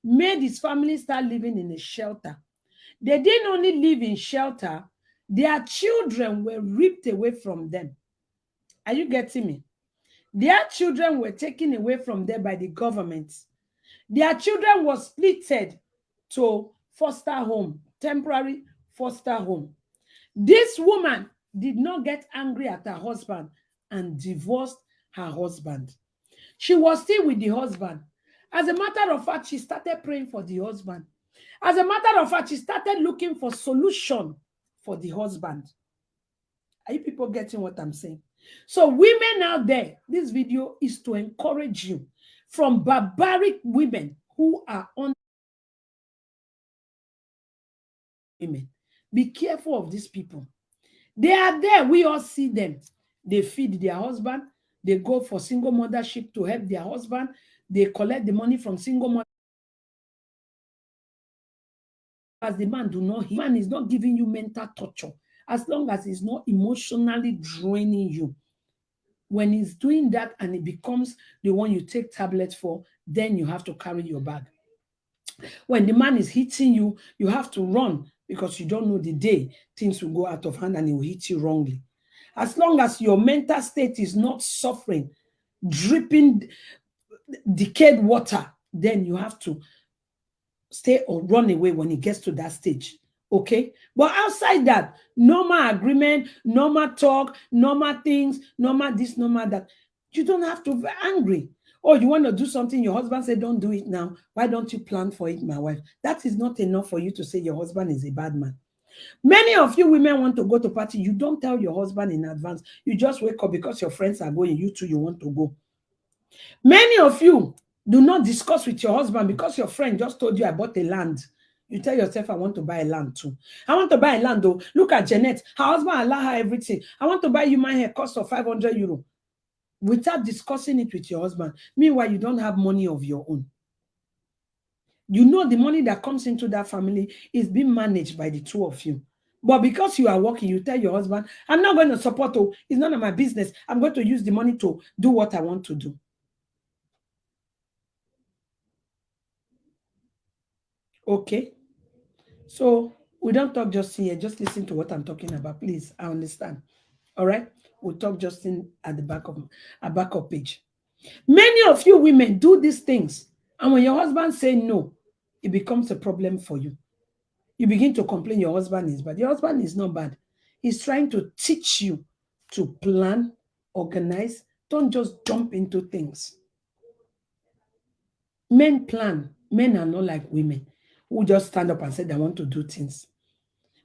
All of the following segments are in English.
made his family start living in a shelter. They didn't only live in shelter, their children were ripped away from them. Are you getting me? Their children were taken away from them by the government. Their children were splitted to foster home, temporary foster home. This woman did not get angry at her husband and divorced her husband. She was still with the husband. As a matter of fact, she started praying for the husband. As a matter of fact, she started looking for solution for the husband. Are you people getting what I'm saying? So women out there, this video is to encourage you from barbaric women who are on women. Be careful of these people. They are there. We all see them. They feed their husband. They go for single mothership to help their husband. They collect the money from single mother. As the man do not, the man is not giving you mental torture. As long as he's not emotionally draining you. When he's doing that and it becomes the one you take tablets for, then you have to carry your bag. When the man is hitting you, you have to run because you don't know the day things will go out of hand and he will hit you wrongly. As long as your mental state is not suffering, dripping decayed water, then you have to stay or run away when it gets to that stage. Okay? But outside that, normal agreement, normal talk, normal things, normal this, normal that. You don't have to be angry. Oh, you want to do something, your husband said, don't do it now. Why don't you plan for it, my wife? That is not enough for you to say your husband is a bad man. Many of you women want to go to party. You don't tell your husband in advance. You just wake up because your friends are going. You too, you want to go. Many of you do not discuss with your husband because your friend just told you, I bought a land. You tell yourself, I want to buy a land too. I want to buy a land though. Look at Jeanette. Her husband allow her everything. I want to buy you my hair, cost of 500 euro. Without discussing it with your husband. Meanwhile, you don't have money of your own. You know the money that comes into that family is being managed by the two of you. But because you are working, you tell your husband, I'm not going to support you. It's none of my business. I'm going to use the money to do what I want to do. Okay. So we don't talk just here. Just listen to what I'm talking about. Please, I understand. All right. We'll talk just in at the back of a backup page. Many of you women do these things. And when your husband say no, it becomes a problem for you. You begin to complain your husband is bad. Your husband is not bad. He's trying to teach you to plan, organize. Don't just jump into things. Men plan. Men are not like women who just stand up and say they want to do things.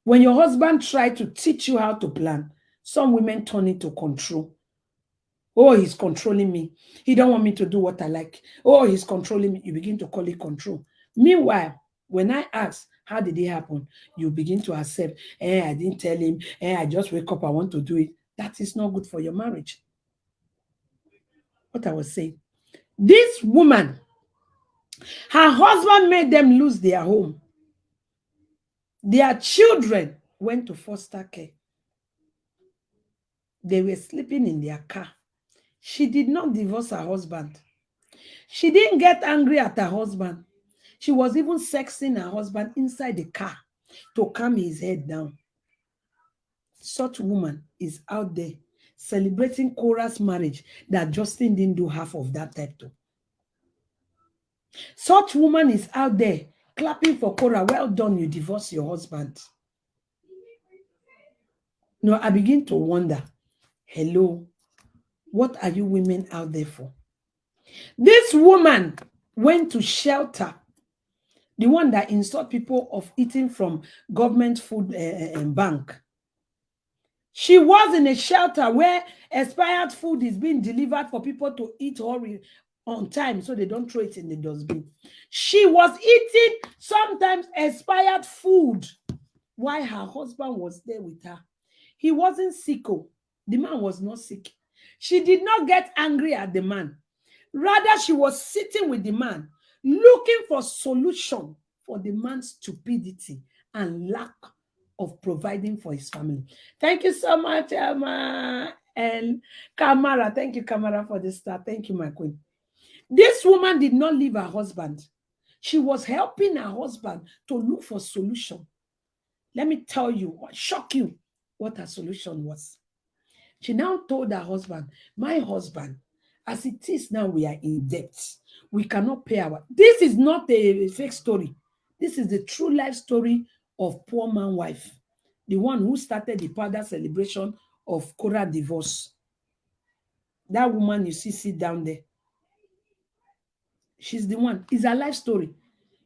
When your husband tries to teach you how to plan, some women turn it to control. Oh, he's controlling me. He don't want me to do what I like. Oh, he's controlling me. You begin to call it control. Meanwhile, when I ask, how did it happen? You begin to accept, I didn't tell him, I just wake up, I want to do it. That is not good for your marriage. What I was saying. This woman, her husband made them lose their home. Their children went to foster care. They were sleeping in their car. She did not divorce her husband. She didn't get angry at her husband. She was even sexing her husband inside the car to calm his head down. Such woman is out there celebrating Korah's marriage that Justin didn't do half of that type too. Such woman is out there clapping for Korah. Well done, you divorced your husband. No, I begin to wonder, hello, what are you women out there for? This woman went to shelter, the one that insult people of eating from government food bank. She was in a shelter where expired food is being delivered for people to eat on time so they don't throw it in the dustbin. She was eating sometimes expired food while her husband was there with her. He wasn't sick. The man was not sick. She did not get angry at the man. Rather, she was sitting with the man, looking for solution for the man's stupidity and lack of providing for his family. Thank you so much, Emma and Kamara. Thank you, Kamara, for the start. Thank you, my queen. This woman did not leave her husband. She was helping her husband to look for solution. Let me tell you, what shock you, what her solution was. She now told her husband, my husband, as it is now, we are in debt. We cannot pay our. This is not a fake story. This is the true life story of poor man wife, the one who started the father celebration of Korah divorce. That woman you see sit down there. She's the one. It's a life story.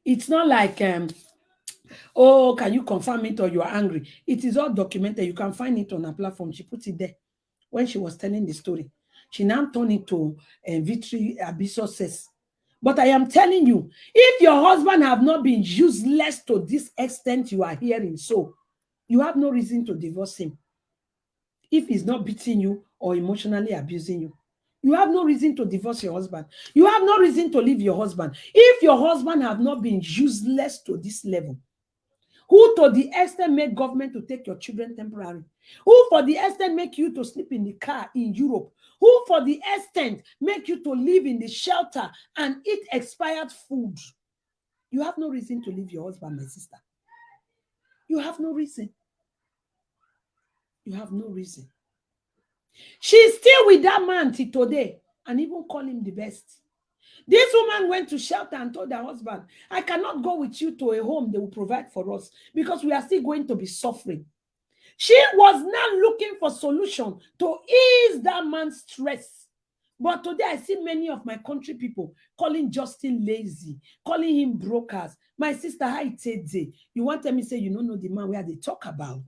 It's not like oh, can you confirm it or you're angry? It is all documented. You can find it on her platform. She put it there when she was telling the story. She now turned it to Victory Abiso says. But I am telling you, if your husband have not been useless to this extent you are hearing, so you have no reason to divorce him. If he's not beating you or emotionally abusing you, you have no reason to divorce your husband. You have no reason to leave your husband. If your husband have not been useless to this level, who to the extent make government to take your children temporary, who for the extent make you to sleep in the car in Europe, who for the extent make you to live in the shelter and eat expired food, you have no reason to leave your husband, my sister. You have no reason. You have no reason. She's still with that man till today and even call him the best. This woman went to shelter and told her husband, I cannot go with you to a home they will provide for us because we are still going to be suffering. She was now looking for solution to ease that man's stress. But today I see many of my country people calling Justin lazy, calling him brokers. My sister, how it said, you want to me say you don't know the man where they talk about.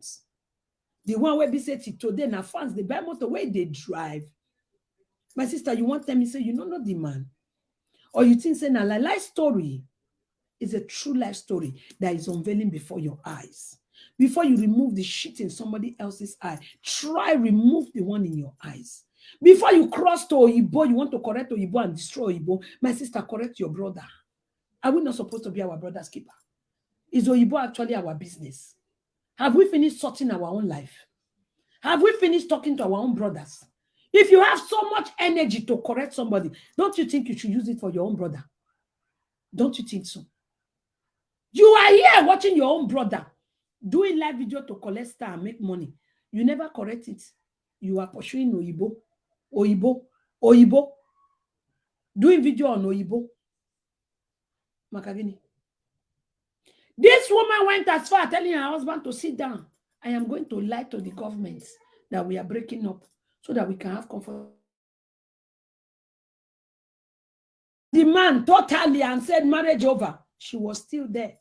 The one where be said today na fans, the buy motor where they drive. My sister, you want to me say you don't know the man. Or you think say na life story is a true life story that is unveiling before your eyes. Before you remove the shit in somebody else's eye, try remove the one in your eyes. Before you cross to Oyibo, you want to correct Oyibo and destroy Oyibo. My sister, correct your brother. Are we not supposed to be our brother's keeper? Is Oyibo actually our business? Have we finished sorting our own life? Have we finished talking to our own brothers? If you have so much energy to correct somebody, don't you think you should use it for your own brother? Don't you think so? You are here watching your own brother doing live video to collect star and make money. You never correct it. You are pursuing Oyibo, Oyibo, Oyibo, doing video on Oyibo. Makagini. This woman went as far telling her husband to sit down. I am going to lie to the government that we are breaking up so that we can have comfort. The man totally and said marriage over. She was still there.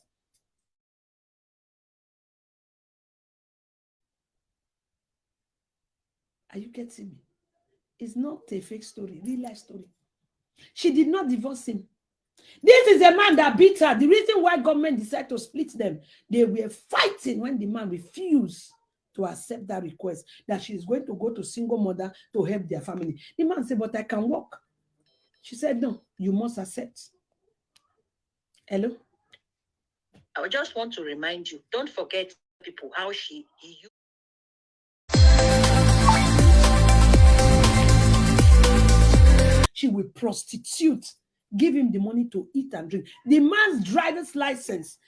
Are you getting me? It's not a fake story, real life story. She did not divorce him. This is a man that beat her. The reason why government decided to split them, they were fighting when the man refused to accept that request, that she is going to go to single mother to help their family. The man said, but I can work. She said, no, you must accept. Hello? I just want to remind you, don't forget people how she will prostitute, give him the money to eat and drink. The man's driver's license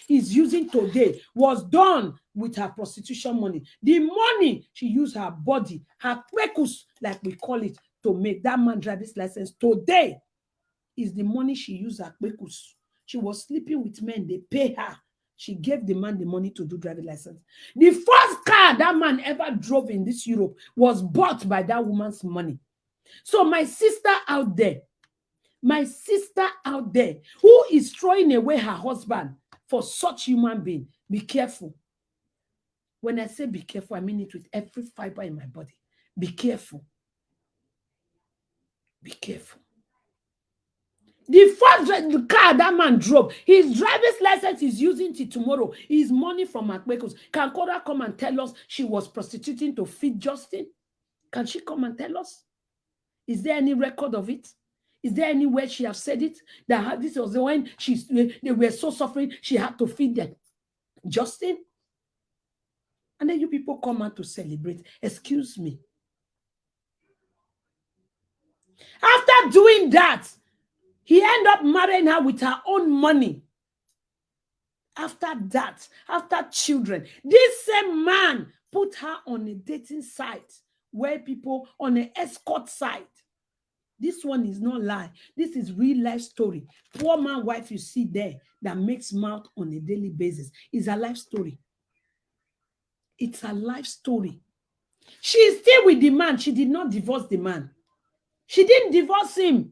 he's using today was done with her prostitution money. The money she used her body, her kwekus, like we call it, to make that man driver's license today is the money she used her kwekus. She was sleeping with men, they pay her. She gave the man the money to do driving license. The first car that man ever drove in this Europe was bought by that woman's money. So my sister out there who is throwing away her husband for such human being, be careful. When I say be careful, I mean it with every fiber in my body. Be careful. Be careful. The first car that man drove, his driver's license is using till tomorrow. His money from Akbekos. Can Cora come and tell us she was prostituting to feed Justin? Can she come and tell us? Is there any record of it? Is there anywhere she has said it? That this was when they were so suffering, she had to feed them. Justin? And then you people come out to celebrate. Excuse me. After doing that, He ended up marrying her with her own money. After that, after children, this same man put her on a dating site where people on an escort site. This one is not lie. This is real life story. Poor man wife you see there that makes mouth on a daily basis is a life story. It's a life story. She is still with the man. She did not divorce the man. She didn't divorce him.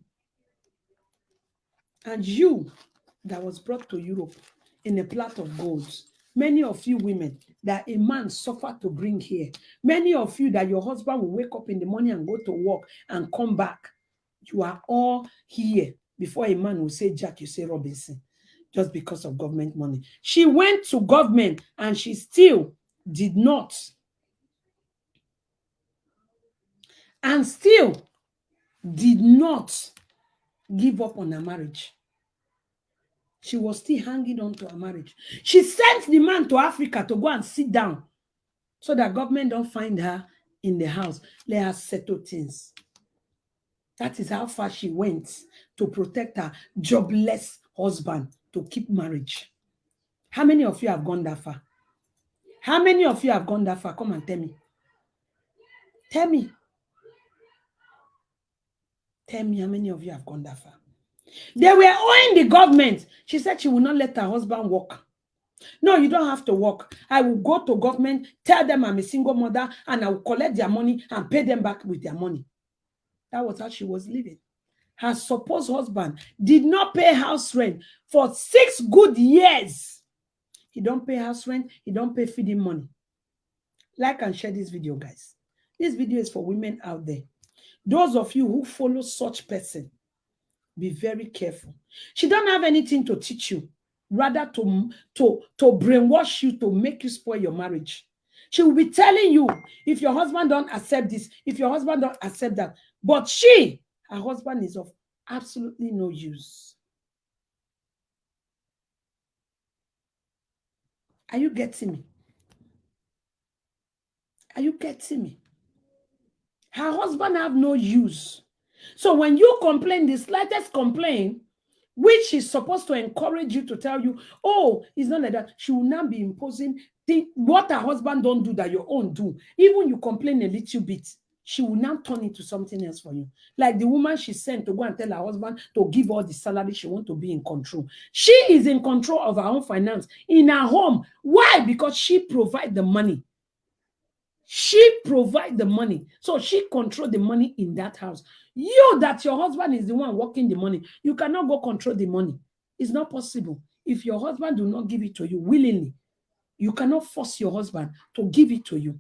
And you that was brought to Europe in a plot of gold, many of you women that a man suffered to bring here, many of you that your husband will wake up in the morning and go to work and come back, you are all here before a man will say Jack, you say Robinson, just because of government money. She went to government and she still did not. And still did not give up on her marriage. She was still hanging on to her marriage. She sent the man to Africa to go and sit down so that government don't find her in the house. Let her settle things. That is how far she went to protect her jobless husband to keep marriage. How many of you have gone that far? How many of you have gone that far? Come and tell me. Tell me. Tell me how many of you have gone that far. They were owing the government. She said she will not let her husband work. No, you don't have to work. I will go to government, tell them I'm a single mother, and I will collect their money and pay them back with their money. That was how she was living. Her supposed husband did not pay house rent for 6 good years. He don't pay house rent. He don't pay feeding money. Like and share this video, guys. This video is for women out there. Those of you who follow such person, be very careful. She don't have anything to teach you, rather to brainwash you, to make you spoil your marriage. She will be telling you, if your husband don't accept this, if your husband don't accept that. But her husband is of absolutely no use. Are you getting me? Are you getting me? Her husband have no use. So when you complain, the slightest complaint, which is supposed to encourage you to tell you, oh, it's not like that, she will now be imposing what her husband don't do that your own do. Even you complain a little bit, she will now turn into something else for you. Like the woman she sent to go and tell her husband to give all the salary, she wants to be in control. She is in control of her own finance in her home. Why? Because she provides the money. She provides the money. So she controls the money in that house. You, that your husband is the one working the money, you cannot go control the money. It's not possible. If your husband do not give it to you willingly, you cannot force your husband to give it to you.